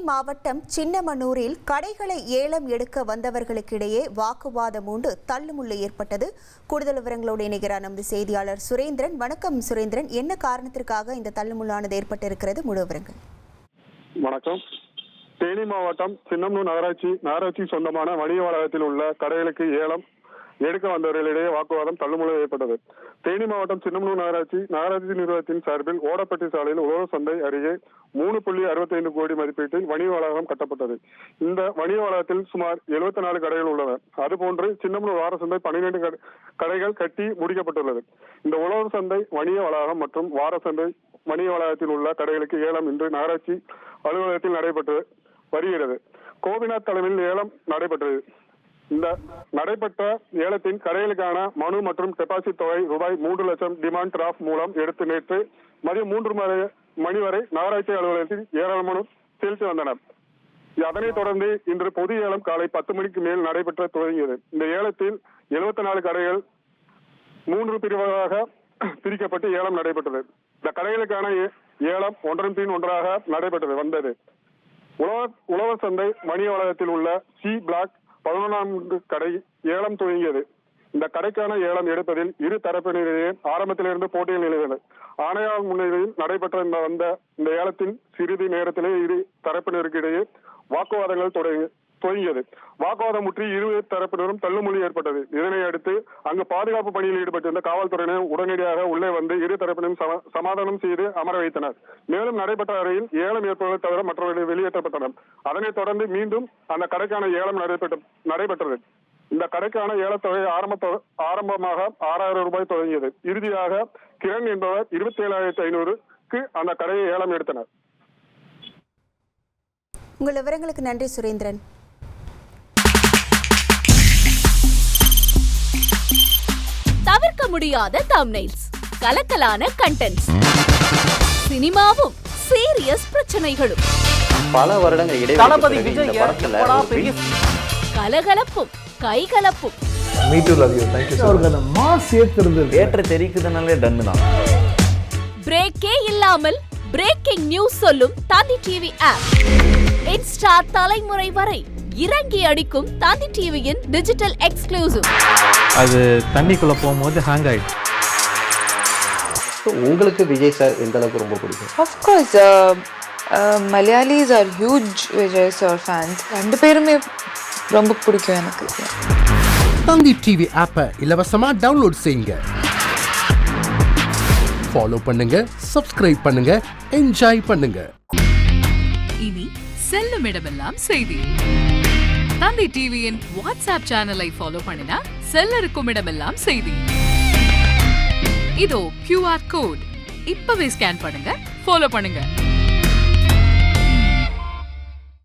மாவட்டம் சின்னமனூரில் கடைகளை ஏலம் எடுக்க வந்தவர்களுக்கிடையே வாக்குவாதம் உண்டு தள்ளுமுள்ளு ஏற்பட்டது. கூடுதல் விவரங்களோடு இணைகிறார் நமது செய்தியாளர் சுரேந்திரன். வணக்கம் சுரேந்திரன், என்ன காரணத்திற்காக இந்த தள்ளுமுள்ளானது ஏற்பட்டிருக்கிறது? முழு விவரங்கள். வணக்கம். தேனி மாவட்டம் சின்னமனூர் நகராட்சி சொந்தமான வணிக வளாகத்தில் உள்ள கடைகளுக்கு ஏலம் எடுக்க வந்தவர்களிடையே வாக்குவாதம் தள்ளுமுள்ளு ஏற்பட்டது. தேனி மாவட்டம் சின்னமனூர் நகராட்சி நிறுவனத்தின் சார்பில் ஓடப்பட்டி சாலையில் உழவர் சந்தை அருகே 3.65 கோடி மதிப்பீட்டில் வணிக வளாகம் கட்டப்பட்டது. இந்த வணிக வளாகத்தில் சுமார் 74 கடைகள் உள்ளன. அதுபோன்று சின்னமனூர் வார சந்தை 12 கடைகள் கட்டி முடிக்கப்பட்டுள்ளது. இந்த உழவர் சந்தை வணிக வளாகம் மற்றும் வார சந்தை வணிக வளாகத்தில் உள்ள கடைகளுக்கு ஏலம் இன்று நகராட்சி அலுவலகத்தில் நடைபெற்று வருகிறது. கோபிநாத் தலைமையில் ஏலம் நடைபெற்றது. இந்த நடைபெற்ற ஏலத்தின் கடைகளுக்கான மனு மற்றும் டெபாசிட் தொகை ரூபாய் 3 லட்சம் டிமாண்ட் டிராஃப்ட் மூலம் எடுத்து நேற்று மதியம் 3 மணி வரை நகராட்சி அலுவலகத்தில் ஏராளமான செலுத்தி வந்தனர். அதனைத் தொடர்ந்து இன்று பொது ஏலம் காலை 10 மணிக்கு மேல் நடைபெற்ற துவங்கியது. இந்த ஏலத்தில் 74 கடைகள் 3 பிரிவாக பிரிக்கப்பட்டு ஏலம் நடைபெற்றது. இந்த கடைகளுக்கான ஏலம் ஒன்றன் பின் ஒன்றாக நடைபெற்றது. உழவர் சந்தை வணிக வளாகத்தில் உள்ள சி பிளாக் 11 கடை ஏலம் துவங்கியது. இந்த கடைக்கான ஏலம் எடுப்பதில் இரு தரப்பினரிடையே ஆரம்பத்திலிருந்து போட்டியில் நிலவியது. ஆணையாளர் முன்னிலையில் நடைபெற்ற இந்த ஏலத்தில் சிறிது நேரத்திலே இரு தரப்பினருக்கிடையே வாக்குவாதங்கள் துவங்கியது. வாக்குவாதம் முற்றி இரு தரப்பினரும் தள்ளுமுள்ளு ஏற்பட்டது. இதனை அடுத்து அங்கு பாதுகாப்பு பணியில் ஈடுபட்டிருந்த காவல்துறையினர் உடனடியாக உள்ளே வந்து இரு தரப்பினரும் சமாதானம் செய்து அமர வைத்தனர். மேலும் நடைபெற்ற அறையில் ஏலம் ஏற்படுவதை தவிர மற்றவர்கள் வெளியேற்றப்பட்டனர். அதனைத் தொடர்ந்து மீண்டும் அந்த கடைக்கான ஏலம் நடைபெற்றது. இந்த கடைக்கான ஏலத்தொகை ஆரம்பமாக 6,000 ரூபாய் தொடங்கியது. இறுதியாக கிரண் என்பவர் 27,500க்கு அந்த கடையை ஏலம் எடுத்தனர். உங்கள் விவரங்களுக்கு நன்றி சுரேந்திரன். தவிர்க்க முடியாத தம்ப்நெயில்ஸ், கலக்கலான கண்டென்ட்ஸ், சினிமாவும் சீரியஸ் பிரச்சனைகளும், பல வருடங்கள் இடைவெளி, கலகலப்பும் கைகலப்பும், பிரேக்கே இல்லாமல் பிரேக்கிங் நியூஸ் சொல்லும் தந்தி டிவி ஆப். இன்ஸ்டா தலைமுறை வரை இறங்கி அடிக்கும் தந்தி டிவியின் டிஜிட்டல் எக்ஸ்க்ளூசிவ். அது தண்ணிக்குள்ள போகும்போது ஹேங் ஆயிடுச்சு. உங்களுக்கு விஜய் சார் எந்த அளவுக்கு ரொம்ப பிடிக்கும்? Of course, Malayalis are huge Vijay sir fans. ரெண்டு பேருமே ரொம்ப பிடிக்கும் எனக்கு. தந்தி டிவி ஆப்பை இலவசமா டவுன்லோட் செய்யுங்க. ஃபாலோ பண்ணுங்க, சப்ஸ்கிரைப் பண்ணுங்க, என்ஜாய் பண்ணுங்க. இனி செல்லும் இடமெல்லாம் செய்தி. தந்தி டிவியின் வாட்ஸ்அப் சேனலை ஃபாலோ பண்ணினா செல்ல இருக்கும் இடமெல்லாம் செய்தி. இதோ QR கோட் இப்பவே ஸ்கேன் பண்ணுங்க, ஃபாலோ பண்ணுங்க.